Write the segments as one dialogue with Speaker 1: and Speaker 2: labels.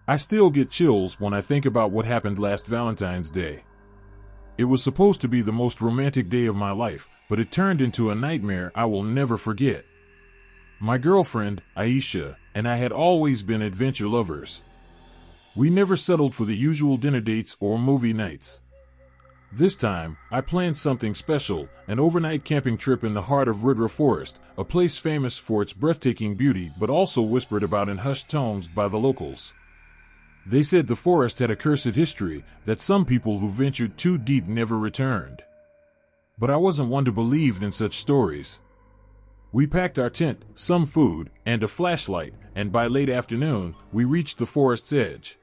Speaker 1: I still get chills when I think about what happened last Valentine's Day. It was supposed to be the most romantic day of my life, but it turned into a nightmare I will never forget. My girlfriend, Aisha, and I had always been adventure lovers. We never settled for the usual dinner dates or movie nights. This time, I planned something special, an overnight camping trip in the heart of Rudra Forest, a place famous for its breathtaking beauty but also whispered about in hushed tones by the locals. They said the forest had a cursed history, that some people who ventured too deep never returned. But I wasn't one to believe in such stories. We packed our tent, some food, and a flashlight, and by late afternoon, we reached the forest's edge.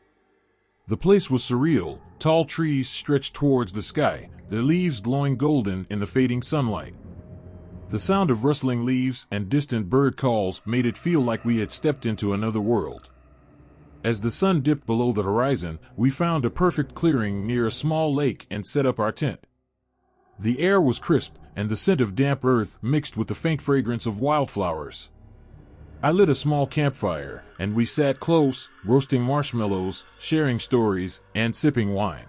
Speaker 1: The place was surreal. Tall trees stretched towards the sky, their leaves glowing golden in the fading sunlight. The sound of rustling leaves and distant bird calls made it feel like we had stepped into another world. As the sun dipped below the horizon, we found a perfect clearing near a small lake and set up our tent. The air was crisp, and the scent of damp earth mixed with the faint fragrance of wildflowers. I lit a small campfire, and we sat close, roasting marshmallows, sharing stories, and sipping wine.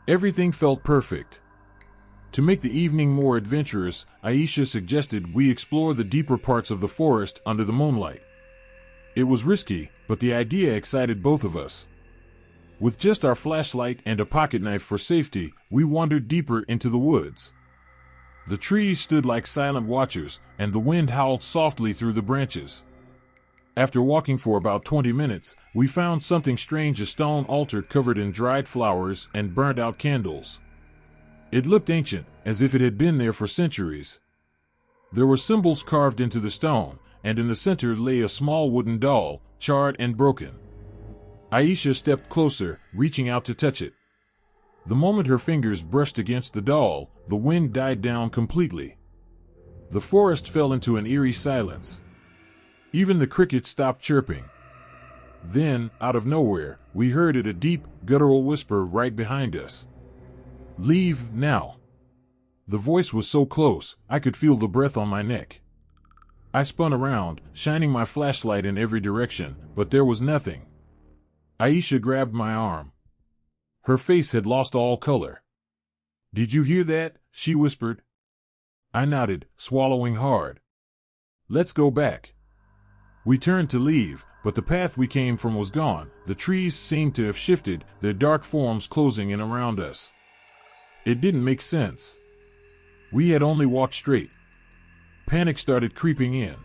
Speaker 1: Everything felt perfect. To make the evening more adventurous, Aisha suggested we explore the deeper parts of the forest under the moonlight. It was risky, but the idea excited both of us. With just our flashlight and a pocket knife for safety, we wandered deeper into the woods. The trees stood like silent watchers, and the wind howled softly through the branches. After walking for about 20 minutes, we found something strange, a stone altar covered in dried flowers and burnt-out candles. It looked ancient, as if it had been there for centuries. There were symbols carved into the stone, and in the center lay a small wooden doll, charred and broken. Aisha stepped closer, reaching out to touch it. The moment her fingers brushed against the doll, the wind died down completely. The forest fell into an eerie silence. Even the crickets stopped chirping. Then, out of nowhere, we heard a deep, guttural whisper right behind us. "Leave, now." The voice was so close, I could feel the breath on my neck. I spun around, shining my flashlight in every direction, but there was nothing. Aisha grabbed my arm. Her face had lost all color. "Did you hear that?" she whispered. I nodded, swallowing hard. "Let's go back." We turned to leave, but the path we came from was gone. The trees seemed to have shifted, their dark forms closing in around us. It didn't make sense. We had only walked straight. Panic started creeping in.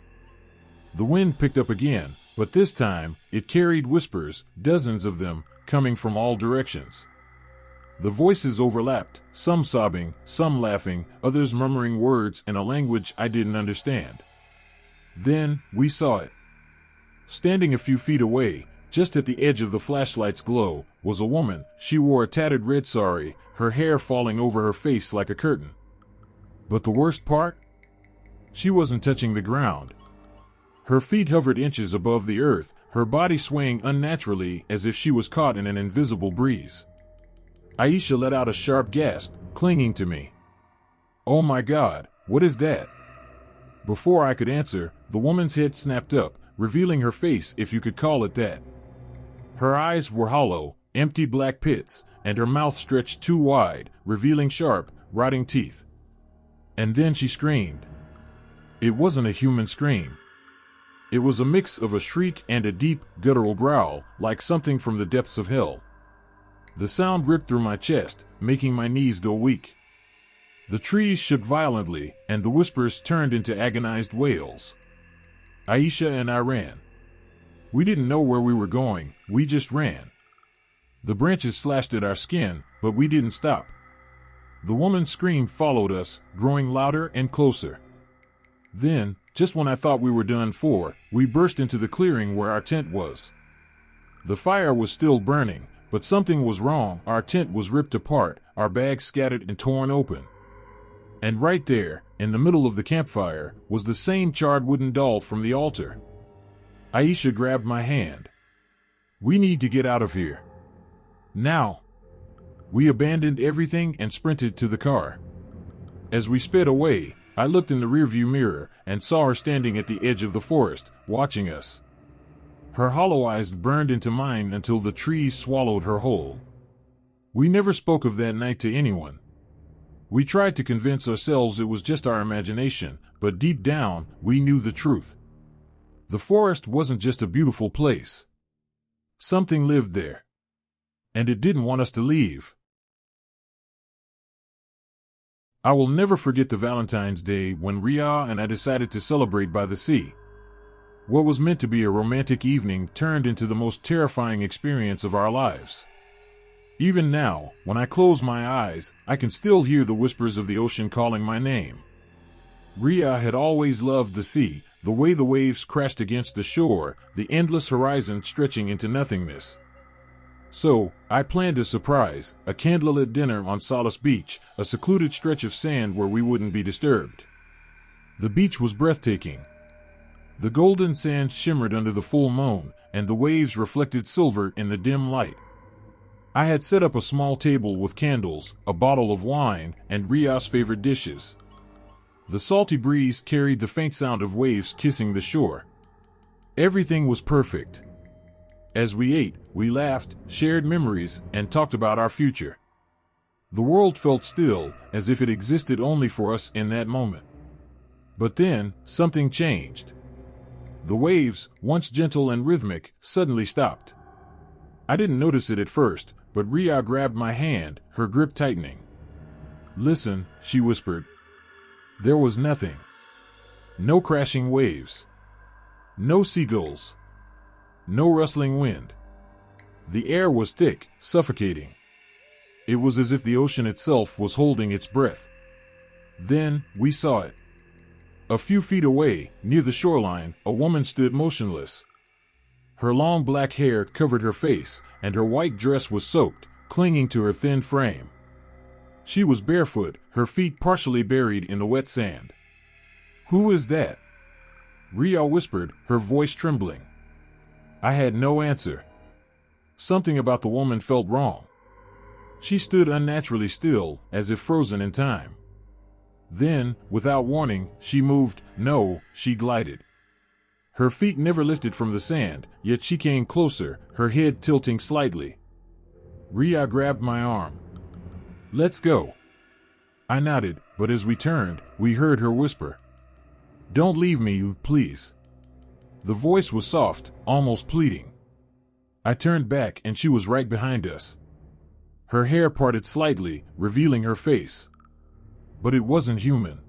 Speaker 1: The wind picked up again, but this time, it carried whispers, dozens of them, coming from all directions. The voices overlapped, some sobbing, some laughing, others murmuring words in a language I didn't understand. Then, we saw it. Standing a few feet away, just at the edge of the flashlight's glow, was a woman. She wore a tattered red sari, her hair falling over her face like a curtain. But the worst part? She wasn't touching the ground. Her feet hovered inches above the earth, her body swaying unnaturally as if she was caught in an invisible breeze. Aisha let out a sharp gasp, clinging to me. "Oh my God, what is that?" Before I could answer, the woman's head snapped up, revealing her face, if you could call it that. Her eyes were hollow, empty black pits, and her mouth stretched too wide, revealing sharp, rotting teeth. And then she screamed. It wasn't a human scream. It was a mix of a shriek and a deep, guttural growl, like something from the depths of hell. The sound ripped through my chest, making my knees go weak. The trees shook violently, and the whispers turned into agonized wails. Aisha and I ran. We didn't know where we were going, we just ran. The branches slashed at our skin, but we didn't stop. The woman's scream followed us, growing louder and closer. Then, just when I thought we were done for, we burst into the clearing where our tent was. The fire was still burning, but something was wrong. Our tent was ripped apart, our bags scattered and torn open. And right there, in the middle of the campfire, was the same charred wooden doll from the altar. Aisha grabbed my hand. "We need to get out of here. Now." We abandoned everything and sprinted to the car. As we sped away, I looked in the rearview mirror and saw her standing at the edge of the forest, watching us. Her hollow eyes burned into mine until the trees swallowed her whole. We never spoke of that night to anyone. We tried to convince ourselves it was just our imagination, but deep down, we knew the truth. The forest wasn't just a beautiful place. Something lived there. And it didn't want us to leave. I will never forget the Valentine's Day when Ria and I decided to celebrate by the sea. What was meant to be a romantic evening turned into the most terrifying experience of our lives. Even now, when I close my eyes, I can still hear the whispers of the ocean calling my name. Ria had always loved the sea, the way the waves crashed against the shore, the endless horizon stretching into nothingness. So, I planned a surprise, a candlelit dinner on Solace Beach, a secluded stretch of sand where we wouldn't be disturbed. The beach was breathtaking. The golden sand shimmered under the full moon, and the waves reflected silver in the dim light. I had set up a small table with candles, a bottle of wine, and Ria's favorite dishes. The salty breeze carried the faint sound of waves kissing the shore. Everything was perfect. As we ate, we laughed, shared memories, and talked about our future. The world felt still, as if it existed only for us in that moment. But then, something changed. The waves, once gentle and rhythmic, suddenly stopped. I didn't notice it at first, but Ria grabbed my hand, her grip tightening. "Listen," she whispered. There was nothing. No crashing waves. No seagulls. No rustling wind. The air was thick, suffocating. It was as if the ocean itself was holding its breath. Then, we saw it. A few feet away, near the shoreline, a woman stood motionless. Her long black hair covered her face, and her white dress was soaked, clinging to her thin frame. She was barefoot, her feet partially buried in the wet sand. "Who is that?" Ria whispered, her voice trembling. I had no answer. Something about the woman felt wrong. She stood unnaturally still, as if frozen in time. Then, without warning, she moved. No, she glided. Her feet never lifted from the sand, yet she came closer, her head tilting slightly. Ria grabbed my arm. "Let's go." I nodded, but as we turned, we heard her whisper, "Don't leave me, please." The voice was soft, almost pleading. I turned back and she was right behind us. Her hair parted slightly, revealing her face. But it wasn't human.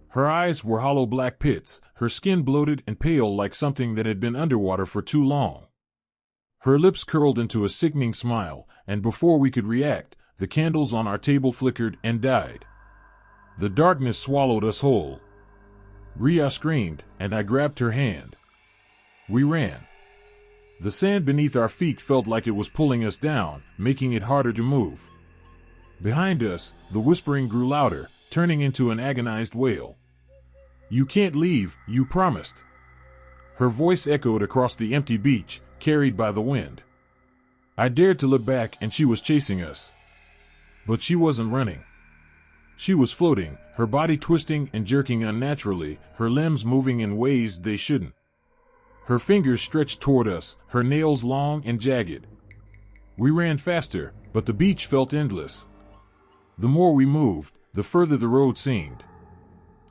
Speaker 1: Her eyes were hollow black pits, her skin bloated and pale like something that had been underwater for too long. Her lips curled into a sickening smile, and before we could react, the candles on our table flickered and died. The darkness swallowed us whole. Ria screamed, and I grabbed her hand. We ran. The sand beneath our feet felt like it was pulling us down, making it harder to move. Behind us, the whispering grew louder, turning into an agonized wail. "You can't leave, you promised." Her voice echoed across the empty beach, carried by the wind. I dared to look back and she was chasing us. But she wasn't running. She was floating, her body twisting and jerking unnaturally, her limbs moving in ways they shouldn't. Her fingers stretched toward us, her nails long and jagged. We ran faster, but the beach felt endless. The more we moved, the further the road seemed.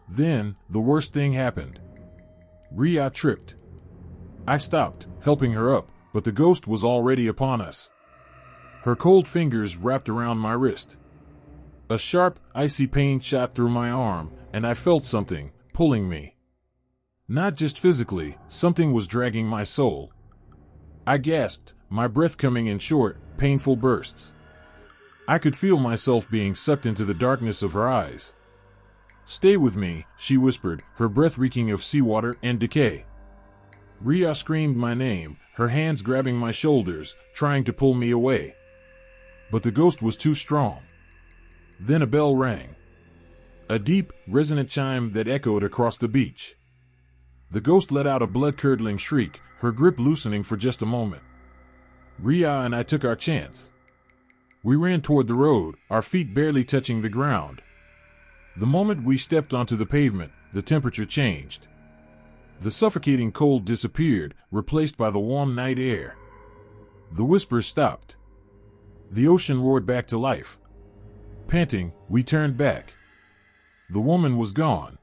Speaker 1: Then, the worst thing happened. Ria tripped. I stopped, helping her up, but the ghost was already upon us. Her cold fingers wrapped around my wrist. A sharp, icy pain shot through my arm, and I felt something, pulling me. Not just physically, something was dragging my soul. I gasped, my breath coming in short, painful bursts. I could feel myself being sucked into the darkness of her eyes. "Stay with me," she whispered, her breath reeking of seawater and decay. Ria screamed my name, her hands grabbing my shoulders, trying to pull me away. But the ghost was too strong. Then a bell rang. A deep, resonant chime that echoed across the beach. The ghost let out a blood-curdling shriek, her grip loosening for just a moment. Ria and I took our chance. We ran toward the road, our feet barely touching the ground. The moment we stepped onto the pavement, the temperature changed. The suffocating cold disappeared, replaced by the warm night air. The whispers stopped. The ocean roared back to life. Panting, we turned back. The woman was gone.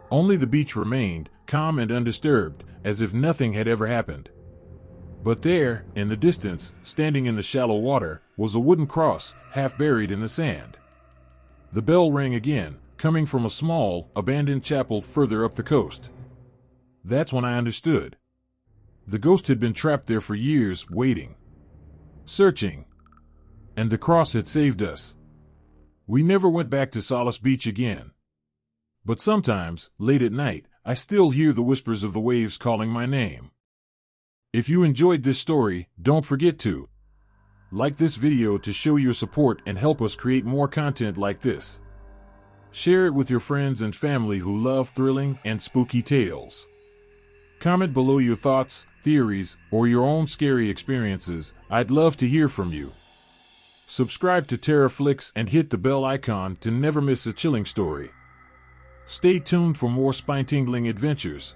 Speaker 1: Only the beach remained, calm and undisturbed, as if nothing had ever happened. But there, in the distance, standing in the shallow water, was a wooden cross, half buried in the sand. The bell rang again, coming from a small, abandoned chapel further up the coast. That's when I understood. The ghost had been trapped there for years, waiting, searching. And the cross had saved us. We never went back to Solace Beach again. But sometimes, late at night, I still hear the whispers of the waves calling my name. If you enjoyed this story, don't forget to like this video to show your support and help us create more content like this. Share it with your friends and family who love thrilling and spooky tales. Comment below your thoughts, theories, or your own scary experiences. I'd love to hear from you. Subscribe to TerrorFlix and hit the bell icon to never miss a chilling story. Stay tuned for more spine-tingling adventures.